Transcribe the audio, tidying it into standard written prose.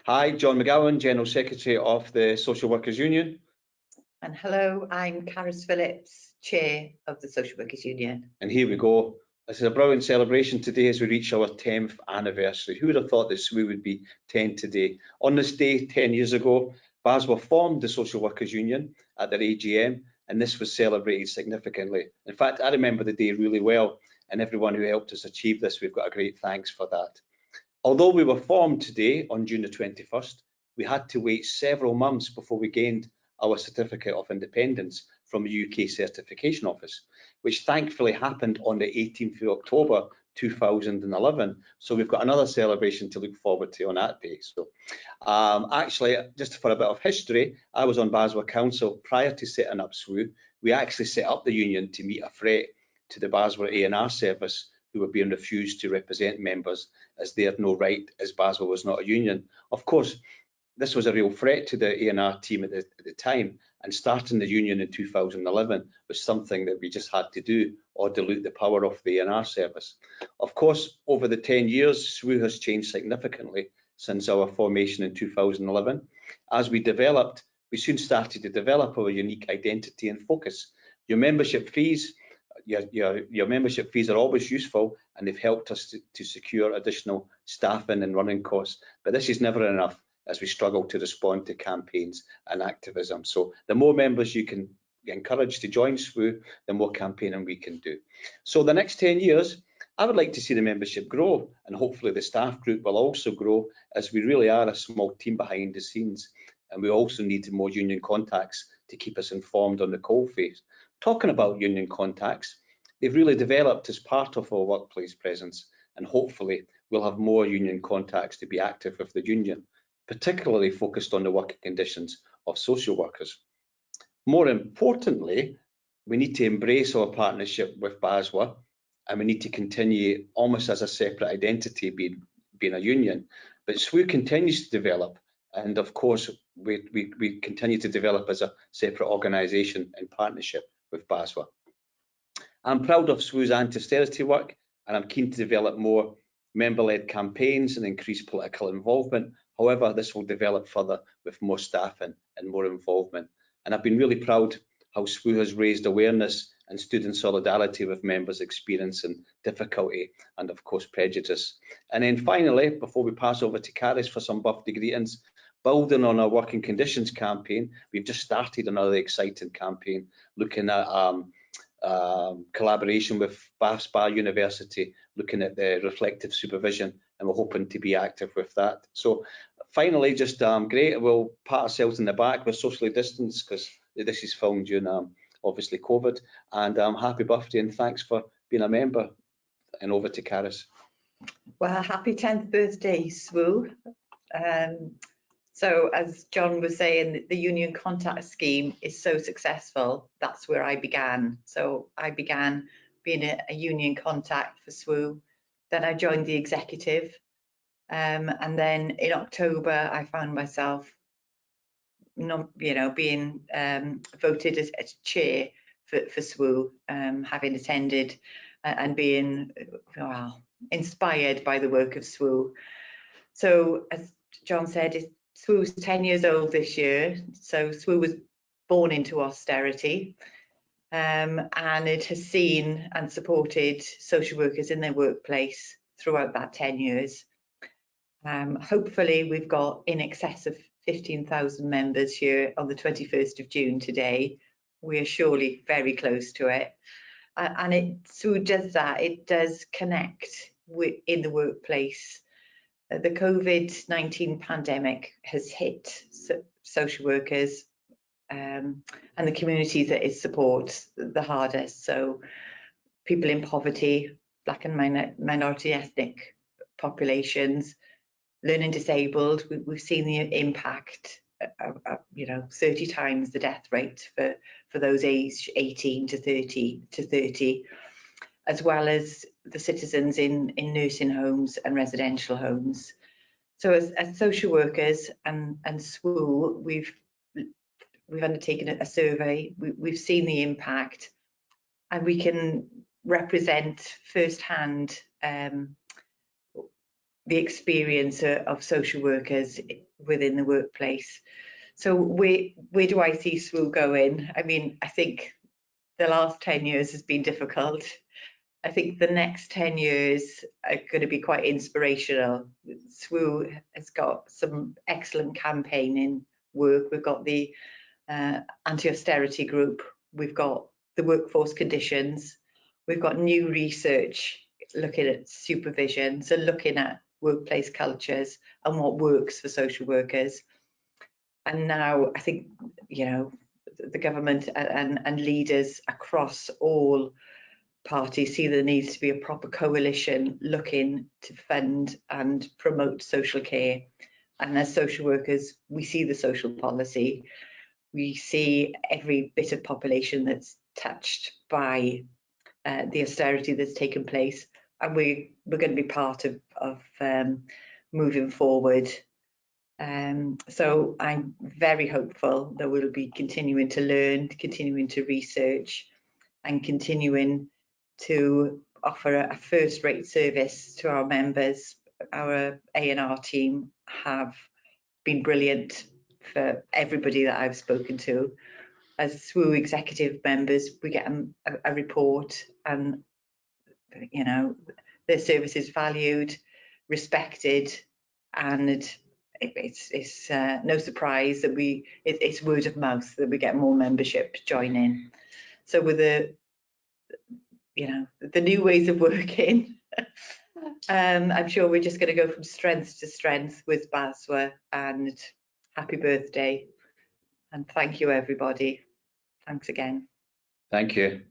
Hi, John McGowan, General Secretary of the Social Workers Union. And hello, I'm Carys Phillips, Chair of the Social Workers Union. And here we go. This is a brilliant celebration today as we reach our 10th anniversary. Who would have thought that SWU would be 10 today? On this day, 10 years ago, BASWA formed the Social Workers Union at their AGM, and this was celebrated significantly. In fact, I remember the day really well, and everyone who helped us achieve this, we've got a great thanks for that. Although we were formed today on June the 21st, we had to wait several months before we gained our Certificate of Independence from the UK Certification Office, which thankfully happened on the 18th of October 2011. So we've got another celebration to look forward to on that day. So actually, just for a bit of history, I was on BASWA Council prior to setting up SWU. We actually set up the union to meet a threat to the BASWA A&R service, who were being refused to represent members as they had no right, as BASWA was not a union. Of course, this was a real threat to the A&R team at the time, and starting the union in 2011 was something that we just had to do, or dilute the power of the A&R service. Of course, over the 10 years, SWU has changed significantly since our formation in 2011. As we developed, we soon started to develop our unique identity and focus. Your membership fees are always useful, and they've helped us to secure additional staffing and running costs, but this is never enough as we struggle to respond to campaigns and activism. So the more members you can encourage to join SWU, the more campaigning we can do. So the next 10 years, I would like to see the membership grow, and hopefully the staff group will also grow, as we really are a small team behind the scenes, and we also need more union contacts to keep us informed on the coalface. Talking about union contacts, they've really developed as part of our workplace presence, and hopefully we'll have more union contacts to be active with the union, particularly focused on the working conditions of social workers. More importantly, we need to embrace our partnership with BASWA, and we need to continue almost as a separate identity, being a union. But SWU continues to develop, and of course we continue to develop as a separate organisation in partnership with BASWA. I'm proud of SWU's anti-austerity work, and I'm keen to develop more member-led campaigns and increase political involvement. However, this will develop further with more staffing and more involvement. And I've been really proud how SWU has raised awareness and stood in solidarity with members experiencing difficulty and, of course, prejudice. And then finally, before we pass over to Carys for some birthday greetings, building on our working conditions campaign, we've just started another exciting campaign looking at collaboration with Spa University, looking at the reflective supervision, and we're hoping to be active with that. So finally, just great, we'll pat ourselves in the back. We're socially distanced because this is filmed during obviously COVID, and happy birthday and thanks for being a member. And over to Carys. Well, happy 10th birthday, SWU. So as John was saying, the union contact scheme is so successful. That's where I began. So I began being a union contact for SWU. Then I joined the executive. And then in October, I found myself being voted as chair for SWU, having attended and being inspired by the work of SWU. So as John said, SWU's 10 years old this year. So SWU was born into austerity, and it has seen and supported social workers in their workplace throughout that 10 years. Hopefully we've got in excess of 15,000 members here on the 21st of June today. We are surely very close to it. And SWU does that, it does connect in the workplace. The COVID-19 pandemic has hit social workers and the communities that it supports the hardest. So people in poverty, Black and minority ethnic populations, learning disabled, we've seen the impact, 30 times the death rate for those aged 18 to 30, as well as the citizens in nursing homes and residential homes. So as social workers and SWU, we've undertaken a survey, we've seen the impact, and we can represent firsthand the experience of social workers within the workplace. So where do I see SWU going? I mean, I think the last 10 years has been difficult. I think the next 10 years are going to be quite inspirational. SWU has got some excellent campaigning work. We've got the anti-austerity group. We've got the workforce conditions. We've got new research looking at supervision, so looking at workplace cultures and what works for social workers. And now I think, you know, the government and leaders across all parties see there needs to be a proper coalition looking to fund and promote social care. And as social workers, we see the social policy. We see every bit of population that's touched by the austerity that's taken place, and we're going to be part of moving forward. So I'm very hopeful that we'll be continuing to learn, continuing to research, and continuing to offer a first-rate service to our members. Our A&R team have been brilliant for everybody that I've spoken to. As SWU executive members, we get a report, and you know, their service is valued, respected, and it's no surprise that it's word of mouth that we get more membership join in. So with the, you know, the new ways of working, I'm sure we're just going to go from strength to strength with BASWA. And happy birthday, and thank you everybody. Thanks again. Thank you.